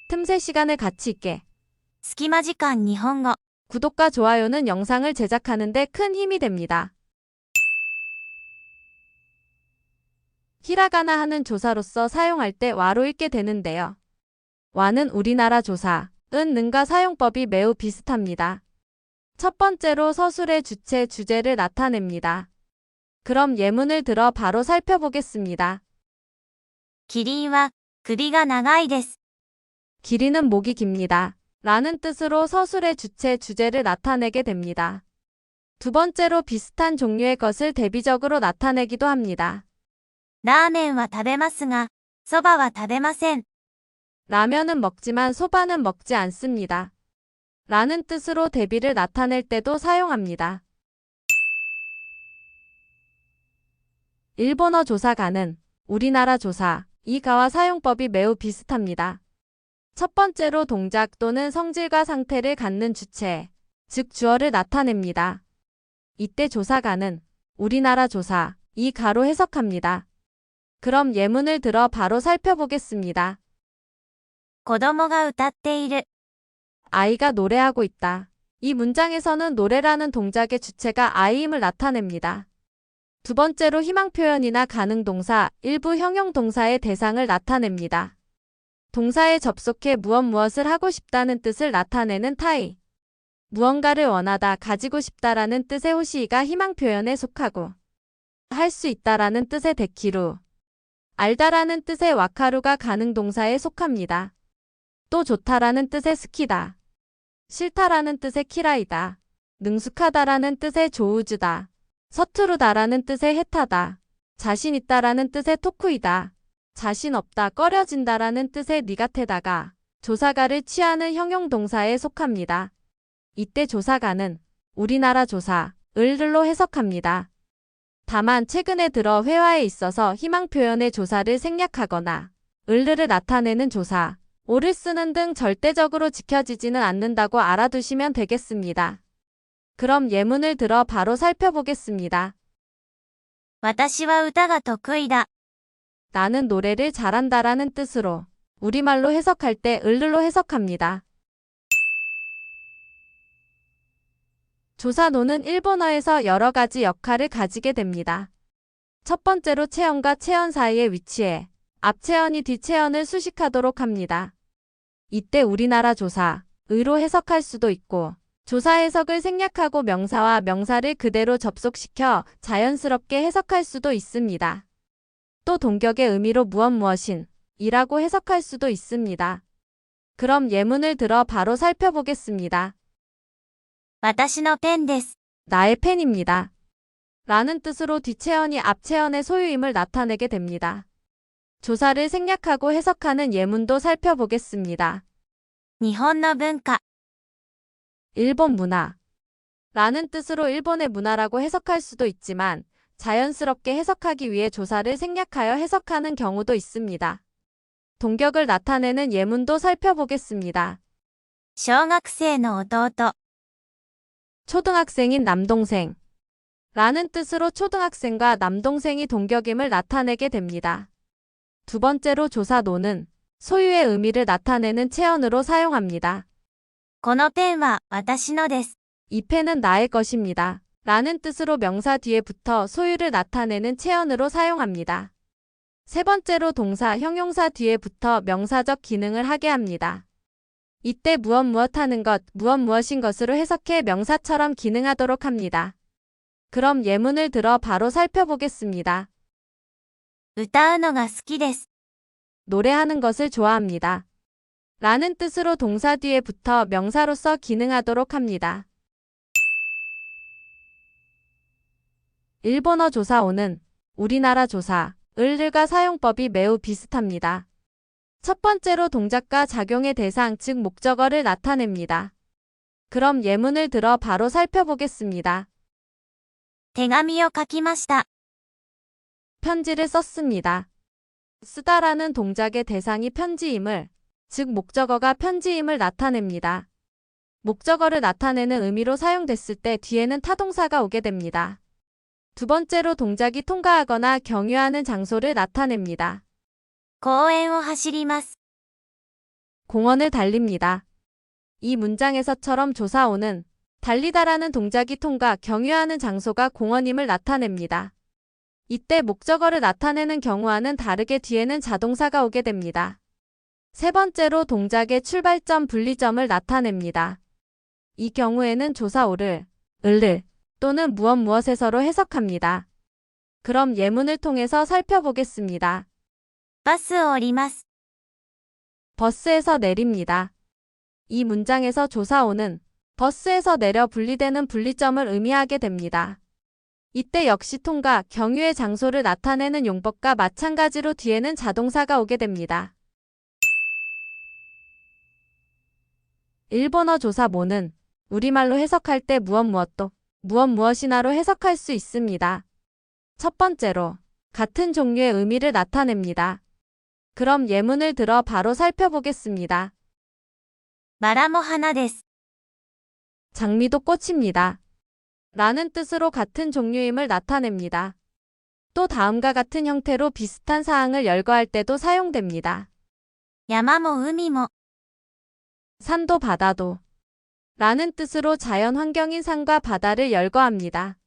틈새 시간을 가치 있게. 隙間時間日本語 구독과 좋아요는 영상을 제작하는 데 큰 힘이 됩니다. 히라가나 하는 조사로서 사용할 때 와로 읽게 되는데요. 와는 우리나라 조사, 는과 사용법이 매우 비슷합니다. 첫 번째로 서술의 주체, 주제를 나타냅니다. 그럼 예문을 들어 바로 살펴보겠습니다. キリンは首が長いです。 기린은 목이 깁니다. 라는 뜻으로 서술의 주체, 주제를 나타내게 됩니다. 두 번째로 비슷한 종류의 것을 대비적으로 나타내기도 합니다. ラーメンは食べますが、そばは食べません。 라면은 먹지만 소바는 먹지 않습니다. 라는 뜻으로 대비를 나타낼 때도 사용합니다. 일본어 조사가는 우리나라 조사, 이 가와 사용법이 매우 비슷합니다. 첫 번째로 동작 또는 성질과 상태를 갖는 주체, 즉 주어를 나타냅니다. 이때 조사가는 우리나라 조사, 이 가로 해석합니다. 그럼 예문을 들어 바로 살펴보겠습니다. 子供が歌っている。 아이가 노래하고 있다. 이 문장에서는 노래라는 동작의 주체가 아이임을 나타냅니다. 두 번째로 희망 표현이나 가능동사, 일부 형용동사의 대상을 나타냅니다. 동사에 접속해 무엇을 하고 싶다는 뜻을 나타내는 타이. 무언가를 원하다, 가지고 싶다라는 뜻의 호시이가 희망 표현에 속하고 할 수 있다라는 뜻의 데키루, 알다라는 뜻의 와카루가 가능동사에 속합니다. 또 좋다라는 뜻의 스키다, 싫다라는 뜻의 키라이다, 능숙하다라는 뜻의 조우주다, 서투르다라는 뜻의 해타다, 자신 있다라는 뜻의 토쿠이다, 자신 없다, 꺼려진다라는 뜻의 니가테다가 조사가를 취하는 형용동사에 속합니다. 이때 조사가는 우리나라 조사, 을로 해석합니다. 다만 최근에 들어 회화에 있어서 희망 표현의 조사를 생략하거나 을을 나타내는 조사, 오를 쓰는 등 절대적으로 지켜지지는 않는다고 알아두시면 되겠습니다. 그럼 예문을 들어 바로 살펴보겠습니다. 私は歌が得意だ。 나는 노래를 잘한다라는 뜻으로 우리말로 해석할 때 을로 해석합니다. 조사노는 일본어에서 여러 가지 역할을 가지게 됩니다. 첫 번째로 체언과 체언 사이에 위치해 앞체언이 뒷체언을 수식하도록 합니다. 이때 우리나라 조사, 의로 해석할 수도 있고 조사 해석을 생략하고 명사와 명사를 그대로 접속시켜 자연스럽게 해석할 수도 있습니다. 또 동격의 의미로 무엇인 이라고 해석할 수도 있습니다. 그럼 예문을 들어 바로 살펴보겠습니다. 私のペンです。 나의 펜입니다. 라는 뜻으로 뒷체언이 앞체언의 소유임을 나타내게 됩니다. 조사를 생략하고 해석하는 예문도 살펴보겠습니다. 日本の文化 일본 문화 라는 뜻으로 일본의 문화라고 해석할 수도 있지만 자연스럽게 해석하기 위해 조사를 생략하여 해석하는 경우도 있습니다. 동격을 나타내는 예문도 살펴보겠습니다. 小学生の弟 초등학생인 남동생 라는 뜻으로 초등학생과 남동생이 동격임을 나타내게 됩니다. 두 번째로 조사노는 소유의 의미를 나타내는 체언으로 사용합니다. このペンは私のです。 이 펜은 나의 것입니다. 라는 뜻으로 명사 뒤에 붙어 소유를 나타내는 체언으로 사용합니다. 세 번째로 동사, 형용사 뒤에 붙어 명사적 기능을 하게 합니다. 이때 무엇하는 것, 무엇인 것으로 해석해 명사처럼 기능하도록 합니다. 그럼 예문을 들어 바로 살펴보겠습니다. 歌うのが好きです。 노래하는 것을 좋아합니다. 라는 뜻으로 동사 뒤에 붙어 명사로서 기능하도록 합니다. 일본어 조사오는 우리나라 조사, 을과 사용법이 매우 비슷합니다. 첫 번째로 동작과 작용의 대상, 즉 목적어를 나타냅니다. 그럼 예문을 들어 바로 살펴보겠습니다. 手紙を書きました。 편지를 썼습니다. 쓰다라는 동작의 대상이 편지임을, 즉 목적어가 편지임을 나타냅니다. 목적어를 나타내는 의미로 사용됐을 때 뒤에는 타동사가 오게 됩니다. 두 번째로 동작이 통과하거나 경유하는 장소를 나타냅니다. 公園を走ります。 공원을 달립니다. 이 문장에서처럼 조사오는 달리다라는 동작이 통과 경유하는 장소가 공원임을 나타냅니다. 이때 목적어를 나타내는 경우와는 다르게 뒤에는 자동사가 오게 됩니다. 세 번째로 동작의 출발점 분리점을 나타냅니다. 이 경우에는 조사오를 을을 또는 무엇에서로 해석합니다. 그럼 예문을 통해서 살펴보겠습니다. バスを降ります。 버스에서 내립니다. 이 문장에서 조사오는 버스에서 내려 분리되는 분리점을 의미하게 됩니다. 이때 역시 통과, 경유의 장소를 나타내는 용법과 마찬가지로 뒤에는 자동사가 오게 됩니다. 일본어 조사모는 우리말로 해석할 때 무엇도, 무엇이나로 해석할 수 있습니다. 첫 번째로 같은 종류의 의미를 나타냅니다. 그럼 예문을 들어 바로 살펴보겠습니다. バラも花です。 장미도 꽃입니다. 라는 뜻으로 같은 종류임을 나타냅니다. 또 다음과 같은 형태로 비슷한 사항을 열거할 때도 사용됩니다. 山も海も 산도 바다도 라는 뜻으로 자연 환경인 산과 바다를 열거합니다.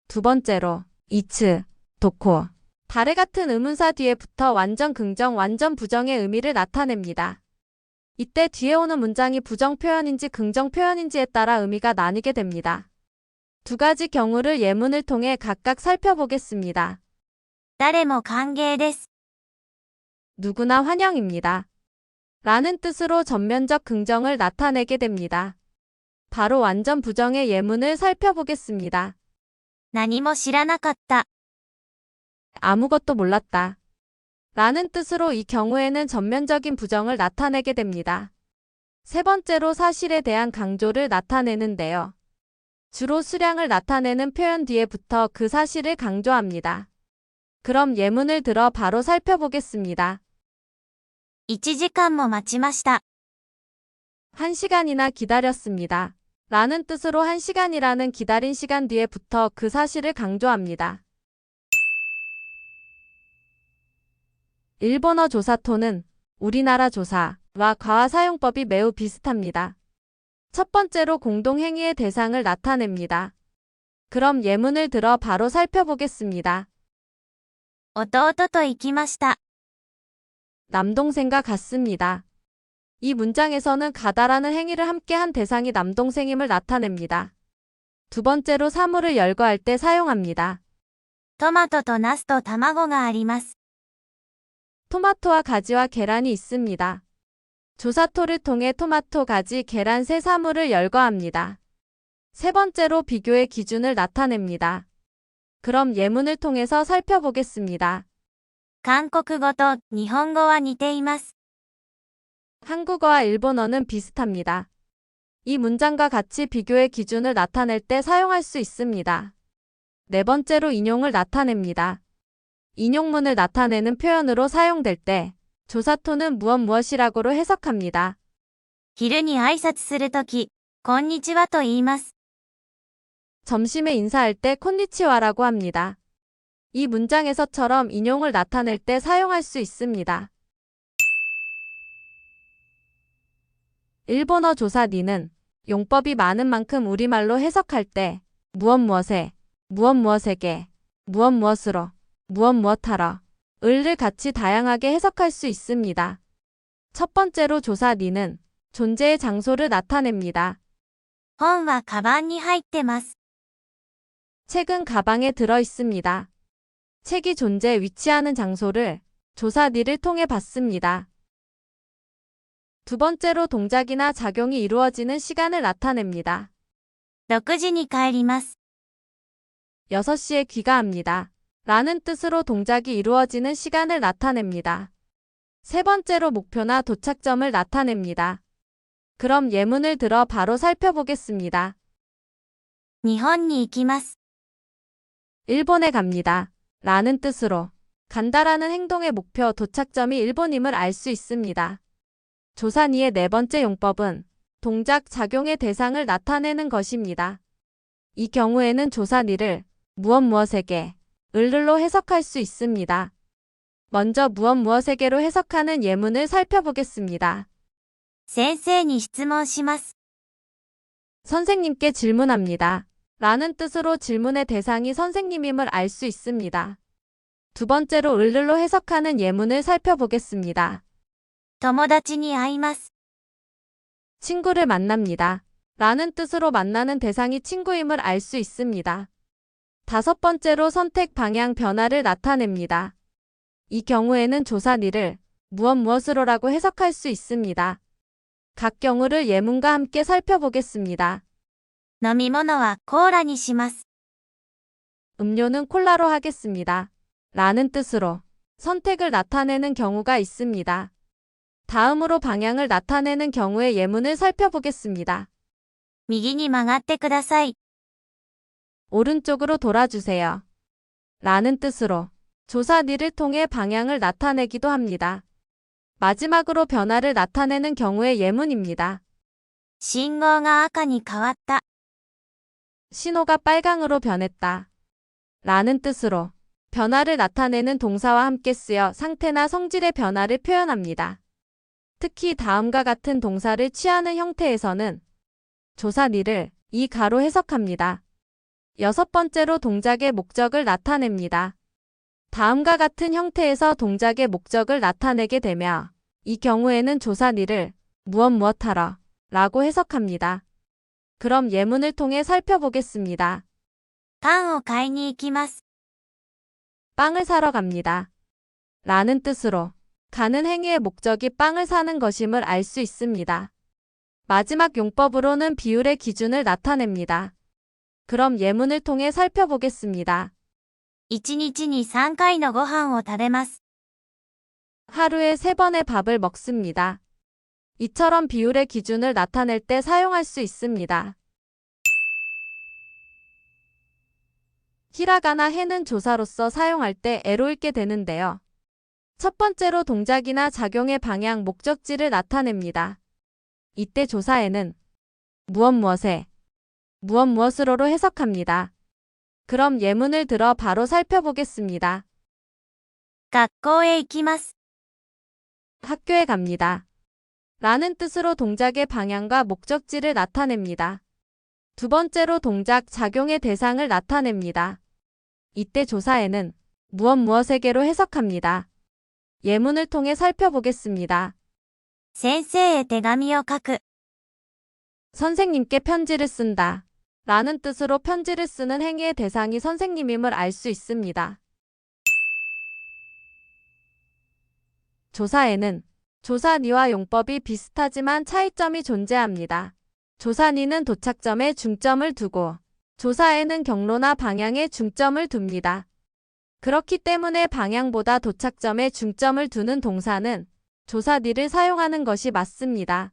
두 번째로 이츠, 도코, 다레 같은 의문사 뒤에 붙어 완전 긍정, 완전 부정의 의미를 나타냅니다. 이때 뒤에 오는 문장이 부정 표현인지 긍정 표현인지에 따라 의미가 나뉘게 됩니다. 두 가지 경우를 예문을 통해 각각 살펴보겠습니다. 誰も歓迎です。 누구나 환영입니다. 라는 뜻으로 전면적 긍정을 나타내게 됩니다. 바로 완전 부정의 예문을 살펴보겠습니다. 何も知らなかった。 아무것도 몰랐다. 라는 뜻으로 이 경우에는 전면적인 부정을 나타내게 됩니다. 세 번째로 사실에 대한 강조를 나타내는데요. 주로 수량을 나타내는 표현 뒤에 붙어 그 사실을 강조합니다. 그럼 예문을 들어 바로 살펴보겠습니다. 1時間も待ちました。 1시간이나 기다렸습니다. 라는 뜻으로 1시간이라는 기다린 시간 뒤에 붙어 그 사실을 강조합니다. 일본어 조사토는 우리나라 조사와 과화 사용법이 매우 비슷합니다. 첫 번째로 공동행위의 대상을 나타냅니다. 그럼 예문을 들어 바로 살펴보겠습니다. 弟と行きました。 남동생과 같습니다. 이 문장에서는 가다라는 행위를 함께한 대상이 남동생임을 나타냅니다. 두 번째로 사물을 열거할 때 사용합니다. トマトとナスと卵があります。 토마토와 가지와 계란이 있습니다. 조사토를 통해 토마토, 가지, 계란 세 사물을 열거합니다. 세 번째로 비교의 기준을 나타냅니다. 그럼 예문을 통해서 살펴보겠습니다. 韓国語と日本語は似ています。 한국어와 일본어는 비슷합니다. 이 문장과 같이 비교의 기준을 나타낼 때 사용할 수 있습니다. 네 번째로 인용을 나타냅니다. 인용문을 나타내는 표현으로 사용될 때 조사토는 무엇이라고로 해석합니다. 昼に挨拶するとき、こんにちはと言います。 점심에 인사할 때 콘니치와라고 합니다. 이 문장에서처럼 인용을 나타낼 때 사용할 수 있습니다. 일본어 조사 니는 용법이 많은 만큼 우리말로 해석할 때 무엇에, 무엇에게, 무엇으로, 무엇하러, 을을 같이 다양하게 해석할 수 있습니다. 첫 번째로 조사 니는 존재의 장소를 나타냅니다. 本はカバンに入ってます。 책은 가방에 들어 있습니다. 책이 존재, 위치하는 장소를 조사 니를 통해 봤습니다. 두 번째로 동작이나 작용이 이루어지는 시간을 나타냅니다. 6時に帰ります。 6시에 귀가합니다. 라는 뜻으로 동작이 이루어지는 시간을 나타냅니다. 세 번째로 목표나 도착점을 나타냅니다. 그럼 예문을 들어 바로 살펴보겠습니다. 日本に行きます。 일본에 갑니다. 라는 뜻으로 간다라는 행동의 목표, 도착점이 일본임을 알 수 있습니다. 조사니의 네 번째 용법은 동작, 작용의 대상을 나타내는 것입니다. 이 경우에는 조사니를 무엇에게, 을로 해석할 수 있습니다. 먼저 무엇에게로 해석하는 예문을 살펴보겠습니다. 先生に質問します。 선생님께 질문합니다. 라는 뜻으로 질문의 대상이 선생님임을 알 수 있습니다. 두 번째로 을를로 해석하는 예문을 살펴보겠습니다. 友達に会います。 친구를 만납니다. 라는 뜻으로 만나는 대상이 친구임을 알 수 있습니다. 다섯 번째로 선택 방향 변화를 나타냅니다. 이 경우에는 조사니를 무엇으로라고 해석할 수 있습니다. 각 경우를 예문과 함께 살펴보겠습니다. 飲み物はコーラにします。 음료는 콜라로 하겠습니다. 라는 뜻으로 선택을 나타내는 경우가 있습니다. 다음으로 방향을 나타내는 경우의 예문을 살펴보겠습니다. 右に曲がってください。 오른쪽으로 돌아주세요. 라는 뜻으로 조사니를 통해 방향을 나타내기도 합니다. 마지막으로 변화를 나타내는 경우의 예문입니다. 信号が赤に変わった。 신호가 빨강으로 변했다. 라는 뜻으로 변화를 나타내는 동사와 함께 쓰여 상태나 성질의 변화를 표현합니다. 특히 다음과 같은 동사를 취하는 형태에서는 조사니를 이 가로 해석합니다. 여섯 번째로 동작의 목적을 나타냅니다. 다음과 같은 형태에서 동작의 목적을 나타내게 되며 이 경우에는 조사니를 무엇하러 라고 해석합니다. 그럼 예문을 통해 살펴보겠습니다. パンを買いに行きます。 빵을 사러 갑니다. 라는 뜻으로 가는 행위의 목적이 빵을 사는 것임을 알 수 있습니다. 마지막 용법으로는 비율의 기준을 나타냅니다. 그럼 예문을 통해 살펴보겠습니다. 1日に3回のご飯を食べます。 하루에 3번의 밥을 먹습니다. 이처럼 비율의 기준을 나타낼 때 사용할 수 있습니다. 히라가나 해는 조사로서 사용할 때 애로 읽게 되는데요. 첫 번째로 동작이나 작용의 방향, 목적지를 나타냅니다. 이때 조사에는 무엇에, 무엇으로로 해석합니다. 그럼 예문을 들어 바로 살펴보겠습니다. 学校へ行きます。 학교에 갑니다. 라는 뜻으로 동작의 방향과 목적지를 나타냅니다. 두 번째로 동작, 작용의 대상을 나타냅니다. 이때 조사에는 무엇에게로 해석합니다. 예문을 통해 살펴보겠습니다. 先生へ手紙を書く。 선생님께 편지를 쓴다. 라는 뜻으로 편지를 쓰는 행위의 대상이 선생님임을 알 수 있습니다. 조사에는 조사니와 용법이 비슷하지만 차이점이 존재합니다. 조사니는 도착점에 중점을 두고 조사에는 경로나 방향에 중점을 둡니다. 그렇기 때문에 방향보다 도착점에 중점을 두는 동사는 조사니를 사용하는 것이 맞습니다.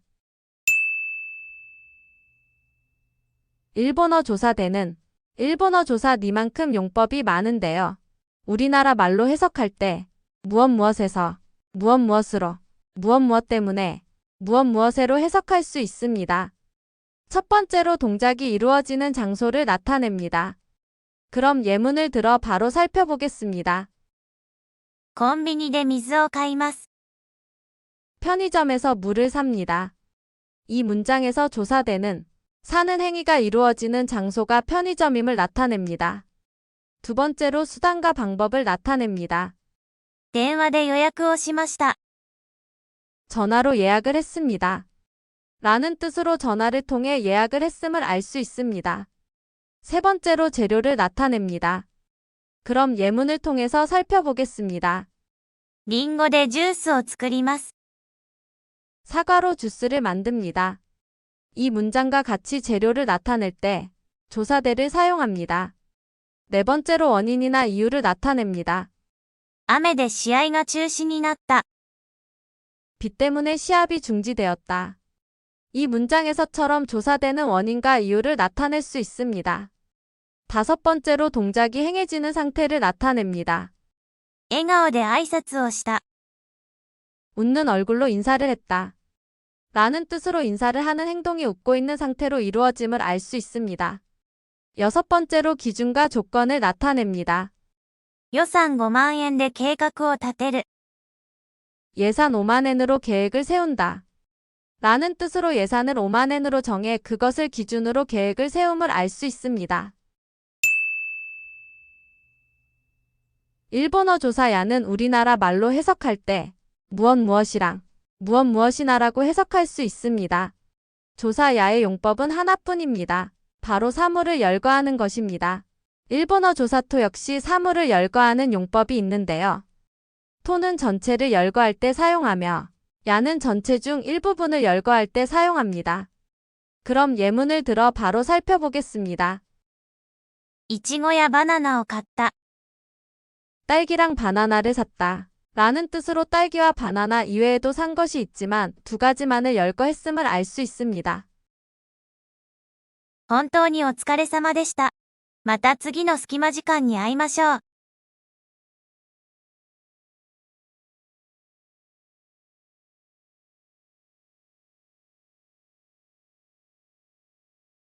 일본어 조사대는 일본어 조사니만큼 용법이 많은데요. 우리나라 말로 해석할 때 무엇에서 무엇으로 무엇 때문에 무엇에로 해석할 수 있습니다. 첫 번째로 동작이 이루어지는 장소를 나타냅니다. 그럼 예문을 들어 바로 살펴보겠습니다. コンビニで水を買います。 편의점에서 물을 삽니다. 이 문장에서 조사대는 사는 행위가 이루어지는 장소가 편의점임을 나타냅니다. 두 번째로 수단과 방법을 나타냅니다. 電話で予約をしました。 전화로 예약을 했습니다. 라는 뜻으로 전화를 통해 예약을 했음을 알 수 있습니다. 세 번째로 재료를 나타냅니다. 그럼 예문을 통해서 살펴보겠습니다. リンゴでジュースを作ります。 사과로 주스를 만듭니다. 이 문장과 같이 재료를 나타낼 때 조사대를 사용합니다. 네 번째로 원인이나 이유를 나타냅니다. 雨で試合が中止になった。 비 때문에 시합이 중지되었다. 이 문장에서처럼 조사되는 원인과 이유를 나타낼 수 있습니다. 다섯 번째로 동작이 행해지는 상태를 나타냅니다. 笑顔で挨拶をした。 웃는 얼굴로 인사를 했다. 라는 뜻으로 인사를 하는 행동이 웃고 있는 상태로 이루어짐을 알 수 있습니다. 여섯 번째로 기준과 조건을 나타냅니다. 予算5万円で計画を立てる。 예산 5만 엔으로 계획을 세운다. 라는 뜻으로 예산을 5만엔으로 정해 그것을 기준으로 계획을 세움을 알 수 있습니다. 일본어 조사 야는 우리나라 말로 해석할 때 무엇이랑 무엇이나라고 해석할 수 있습니다. 조사 야의 용법은 하나뿐입니다. 바로 사물을 열거하는 것입니다. 일본어 조사토 역시 사물을 열거하는 용법이 있는데요. 토는 전체를 열거할 때 사용하며 야는 전체 중 일부분을 열거할 때 사용합니다. 그럼 예문을 들어 바로 살펴보겠습니다. いちごやバナナを買った。 딸기랑 바나나를 샀다. 라는 뜻으로 딸기와 바나나 이외에도 산 것이 있지만 두 가지만을 열거했음을 알 수 있습니다. 本当にお疲れ様でした。また次の隙間時間に会いましょう。